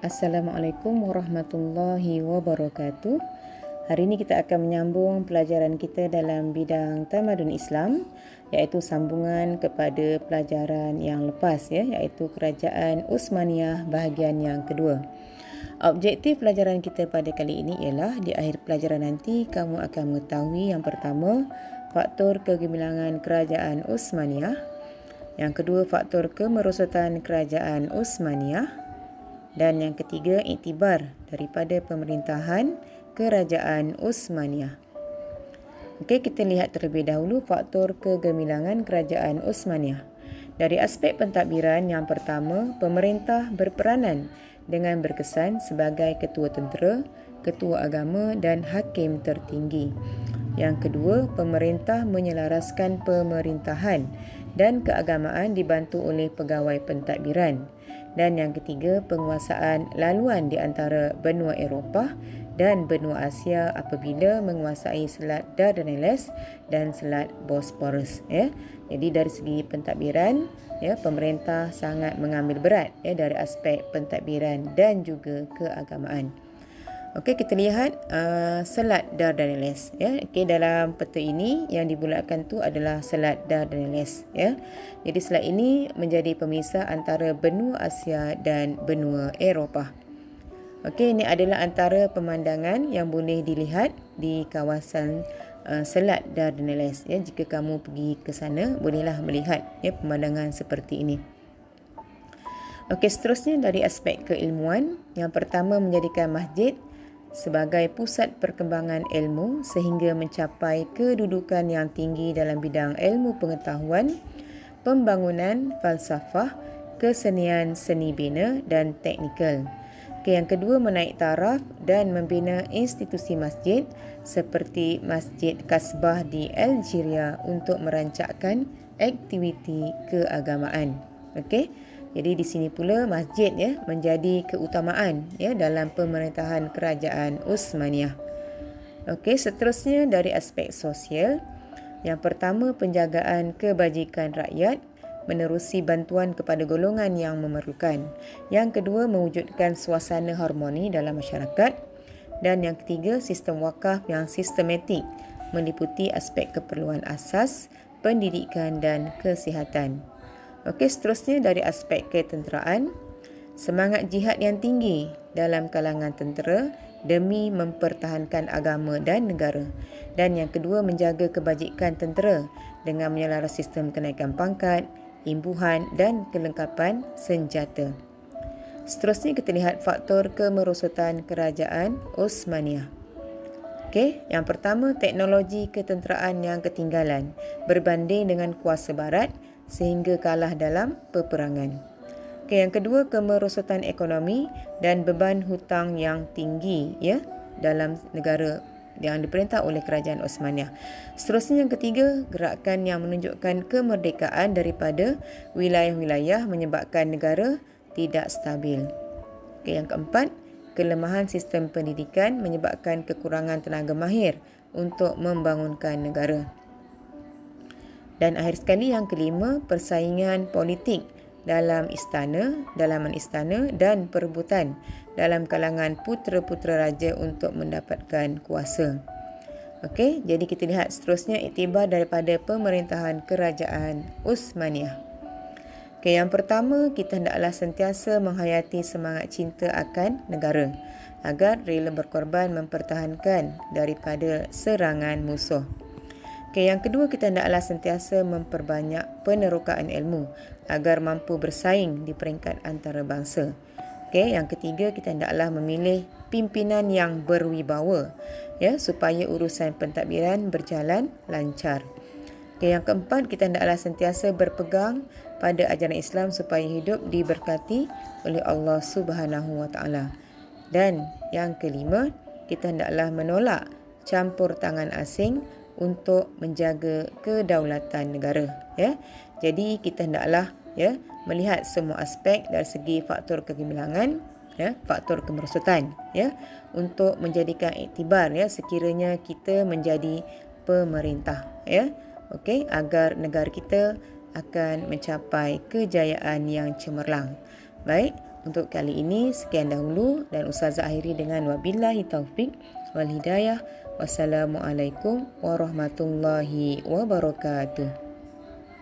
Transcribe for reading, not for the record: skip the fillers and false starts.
Assalamualaikum warahmatullahi wabarakatuh. Hari ini kita akan menyambung pelajaran kita dalam bidang tamadun Islam, iaitu sambungan kepada pelajaran yang lepas, iaitu Kerajaan Utsmaniyah bahagian yang kedua. Objektif pelajaran kita pada kali ini ialah di akhir pelajaran nanti kamu akan mengetahui yang pertama, faktor kegemilangan Kerajaan Utsmaniyah. Yang kedua, faktor kemerosotan Kerajaan Utsmaniyah. Dan yang ketiga, iktibar daripada pemerintahan Kerajaan Utsmaniyah. Okey, kita lihat terlebih dahulu faktor kegemilangan Kerajaan Utsmaniyah. Dari aspek pentadbiran, yang pertama, pemerintah berperanan dengan berkesan sebagai ketua tentera, ketua agama dan hakim tertinggi. Yang kedua, pemerintah menyelaraskan pemerintahan dan keagamaan dibantu oleh pegawai pentadbiran. Dan yang ketiga, penguasaan laluan di antara benua Eropah dan benua Asia apabila menguasai Selat Dardanelles dan Selat Bosporus. Jadi dari segi pentadbiran, pemerintah sangat mengambil berat dari aspek pentadbiran dan juga keagamaan. Okey, kita lihat Selat Dardanelles. Okey, dalam peta ini yang dibulatkan tu adalah Selat Dardanelles. Jadi selat ini menjadi pemisah antara benua Asia dan benua Eropah. Okey, ini adalah antara pemandangan yang boleh dilihat di kawasan Selat Dardanelles. Jika kamu pergi ke sana, bolehlah melihat pemandangan seperti ini. Okey, seterusnya dari aspek keilmuan, yang pertama menjadikan masjid sebagai pusat perkembangan ilmu sehingga mencapai kedudukan yang tinggi dalam bidang ilmu pengetahuan, pembangunan, falsafah, kesenian, seni bina dan teknikal. Yang kedua, menaik taraf dan membina institusi masjid seperti Masjid Kasbah di Algeria untuk merancangkan aktiviti keagamaan. Okey. Jadi di sini pula masjid menjadi keutamaan dalam pemerintahan Kerajaan Utsmaniyah. Okey, seterusnya dari aspek sosial. Yang pertama, penjagaan kebajikan rakyat menerusi bantuan kepada golongan yang memerlukan. Yang kedua, mewujudkan suasana harmoni dalam masyarakat. Dan yang ketiga, sistem wakaf yang sistematik meliputi aspek keperluan asas, pendidikan dan kesihatan. Okey, seterusnya dari aspek ketenteraan, semangat jihad yang tinggi dalam kalangan tentera demi mempertahankan agama dan negara. Dan yang kedua, menjaga kebajikan tentera dengan menyelaras sistem kenaikan pangkat, imbuhan dan kelengkapan senjata. Seterusnya kita lihat faktor kemerosotan Kerajaan Utsmaniyah. Okey, yang pertama, teknologi ketenteraan yang ketinggalan berbanding dengan kuasa barat sehingga kalah dalam peperangan. Okey, yang kedua, kemerosotan ekonomi dan beban hutang yang tinggi dalam negara yang diperintah oleh Kerajaan Utsmaniyah. Seterusnya yang ketiga, gerakan yang menunjukkan kemerdekaan daripada wilayah-wilayah menyebabkan negara tidak stabil. Okey, yang keempat, kelemahan sistem pendidikan menyebabkan kekurangan tenaga mahir untuk membangunkan negara. Dan akhir sekali yang kelima, persaingan politik dalam dalaman istana dan perebutan dalam kalangan putera-putera raja untuk mendapatkan kuasa. Okey, jadi kita lihat seterusnya iktibar daripada pemerintahan Kerajaan Utsmaniyah. Okey, yang pertama, kita hendaklah sentiasa menghayati semangat cinta akan negara agar rela berkorban mempertahankan daripada serangan musuh. Okay, yang kedua, kita hendaklah sentiasa memperbanyak penerokaan ilmu agar mampu bersaing di peringkat antarabangsa. Okay, yang ketiga, kita hendaklah memilih pimpinan yang berwibawa supaya urusan pentadbiran berjalan lancar. Okay, yang keempat, kita hendaklah sentiasa berpegang pada ajaran Islam supaya hidup diberkati oleh Allah Subhanahu Wa Taala. Dan yang kelima, kita hendaklah menolak campur tangan asing untuk menjaga kedaulatan negara. Jadi kita hendaklah melihat semua aspek dari segi faktor kegemilangan, faktor kemerosotan untuk menjadikan iktibar sekiranya kita menjadi pemerintah okey, agar negara kita akan mencapai kejayaan yang cemerlang. Baik, Untuk kali ini sekian dahulu dan Ustazah akhiri dengan wabillahi taufik wal hidayah. Wassalamualaikum warahmatullahi wabarakatuh.